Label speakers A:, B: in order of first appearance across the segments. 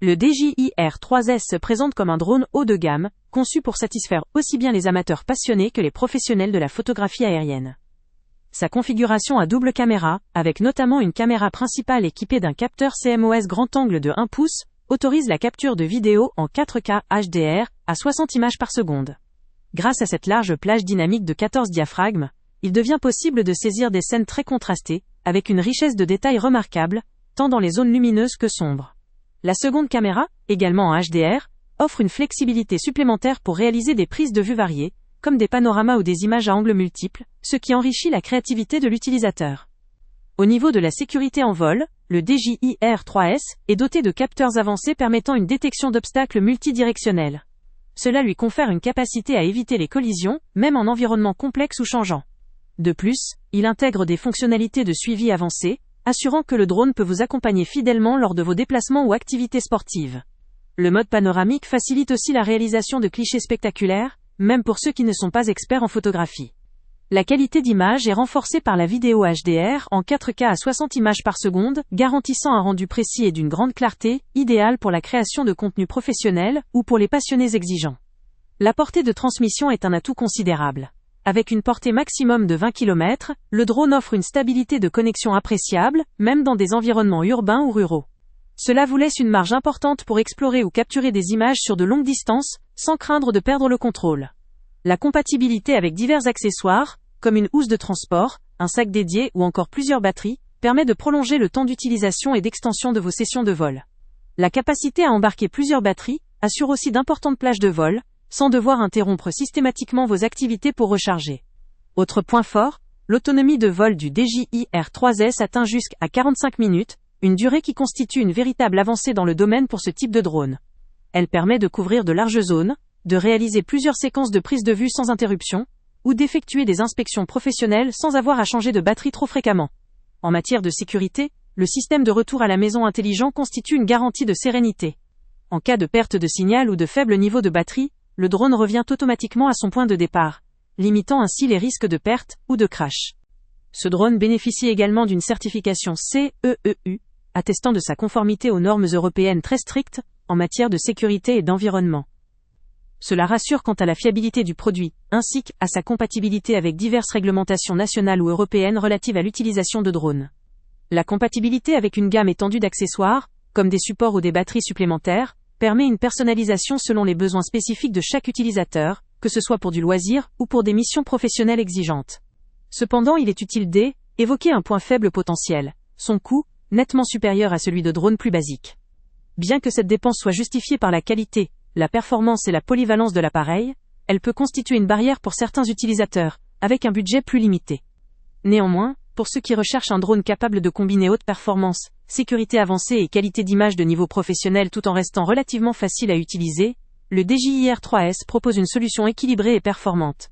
A: Le DJI Air-3S se présente comme un drone haut de gamme, conçu pour satisfaire aussi bien les amateurs passionnés que les professionnels de la photographie aérienne. Sa configuration à double caméra, avec notamment une caméra principale équipée d'un capteur CMOS grand angle de 1 pouce, autorise la capture de vidéos en 4K HDR à 60 images par seconde. Grâce à cette large plage dynamique de 14 diaphragmes, il devient possible de saisir des scènes très contrastées, avec une richesse de détails remarquable, tant dans les zones lumineuses que sombres. La seconde caméra, également en HDR, offre une flexibilité supplémentaire pour réaliser des prises de vue variées, comme des panoramas ou des images à angles multiples, ce qui enrichit la créativité de l'utilisateur. Au niveau de la sécurité en vol, le DJI Air-3S est doté de capteurs avancés permettant une détection d'obstacles multidirectionnels. Cela lui confère une capacité à éviter les collisions, même en environnement complexe ou changeant. De plus, il intègre des fonctionnalités de suivi avancées, assurant que le drone peut vous accompagner fidèlement lors de vos déplacements ou activités sportives. Le mode panoramique facilite aussi la réalisation de clichés spectaculaires, même pour ceux qui ne sont pas experts en photographie. La qualité d'image est renforcée par la vidéo HDR en 4K à 60 images par seconde, garantissant un rendu précis et d'une grande clarté, idéal pour la création de contenu professionnel ou pour les passionnés exigeants. La portée de transmission est un atout considérable. Avec une portée maximum de 20 km, le drone offre une stabilité de connexion appréciable, même dans des environnements urbains ou ruraux. Cela vous laisse une marge importante pour explorer ou capturer des images sur de longues distances, sans craindre de perdre le contrôle. La compatibilité avec divers accessoires, comme une housse de transport, un sac dédié ou encore plusieurs batteries, permet de prolonger le temps d'utilisation et d'extension de vos sessions de vol. La capacité à embarquer plusieurs batteries assure aussi d'importantes plages de vol, sans devoir interrompre systématiquement vos activités pour recharger. Autre point fort, l'autonomie de vol du DJI Air-3S atteint jusqu'à 45 minutes, une durée qui constitue une véritable avancée dans le domaine pour ce type de drone. Elle permet de couvrir de larges zones, de réaliser plusieurs séquences de prise de vue sans interruption, ou d'effectuer des inspections professionnelles sans avoir à changer de batterie trop fréquemment. En matière de sécurité, le système de retour à la maison intelligent constitue une garantie de sérénité. En cas de perte de signal ou de faible niveau de batterie, le drone revient automatiquement à son point de départ, limitant ainsi les risques de perte ou de crash. Ce drone bénéficie également d'une certification CEEU, attestant de sa conformité aux normes européennes très strictes, en matière de sécurité et d'environnement. Cela rassure quant à la fiabilité du produit, ainsi qu'à sa compatibilité avec diverses réglementations nationales ou européennes relatives à l'utilisation de drones. La compatibilité avec une gamme étendue d'accessoires, comme des supports ou des batteries supplémentaires, permet une personnalisation selon les besoins spécifiques de chaque utilisateur, que ce soit pour du loisir ou pour des missions professionnelles exigeantes. Cependant, il est utile d'évoquer un point faible potentiel, son coût, nettement supérieur à celui de drones plus basiques. Bien que cette dépense soit justifiée par la qualité, la performance et la polyvalence de l'appareil, elle peut constituer une barrière pour certains utilisateurs, avec un budget plus limité. Néanmoins, pour ceux qui recherchent un drone capable de combiner haute performance, sécurité avancée et qualité d'image de niveau professionnel tout en restant relativement facile à utiliser, le DJI Air-3S propose une solution équilibrée et performante.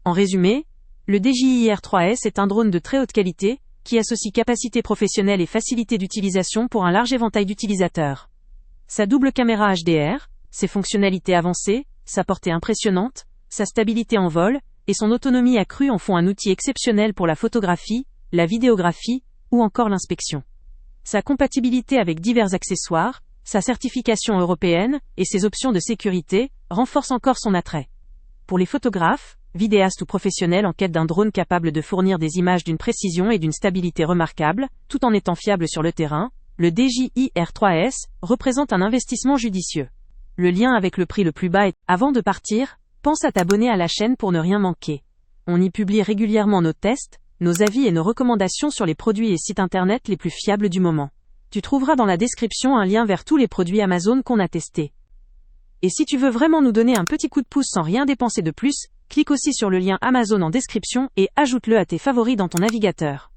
A: En résumé, le DJI Air-3S est un drone de très haute qualité, qui associe capacité professionnelle et facilité d'utilisation pour un large éventail d'utilisateurs. Sa double caméra HDR, ses fonctionnalités avancées, sa portée impressionnante, sa stabilité en vol, et son autonomie accrue en font un outil exceptionnel pour la photographie, la vidéographie, ou encore l'inspection. Sa compatibilité avec divers accessoires, sa certification européenne, et ses options de sécurité, renforcent encore son attrait. Pour les photographes, vidéastes ou professionnels en quête d'un drone capable de fournir des images d'une précision et d'une stabilité remarquables, tout en étant fiable sur le terrain, le DJI Air-3S représente un investissement judicieux. Le lien avec le prix le plus bas est, avant de partir, pense à t'abonner à la chaîne pour ne rien manquer. On y publie régulièrement nos tests, nos avis et nos recommandations sur les produits et sites internet les plus fiables du moment. Tu trouveras dans la description un lien vers tous les produits Amazon qu'on a testés. Et si tu veux vraiment nous donner un petit coup de pouce sans rien dépenser de plus, clique aussi sur le lien Amazon en description et ajoute-le à tes favoris dans ton navigateur.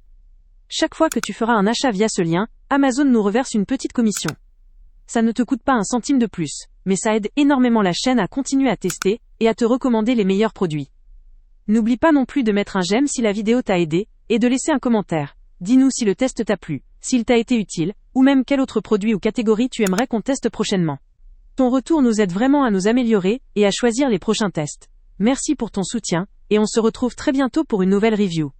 A: Chaque fois que tu feras un achat via ce lien, Amazon nous reverse une petite commission. Ça ne te coûte pas un centime de plus, mais ça aide énormément la chaîne à continuer à tester et à te recommander les meilleurs produits. N'oublie pas non plus de mettre un j'aime si la vidéo t'a aidé, et de laisser un commentaire. Dis-nous si le test t'a plu, s'il t'a été utile, ou même quel autre produit ou catégorie tu aimerais qu'on teste prochainement. Ton retour nous aide vraiment à nous améliorer, et à choisir les prochains tests. Merci pour ton soutien, et on se retrouve très bientôt pour une nouvelle review.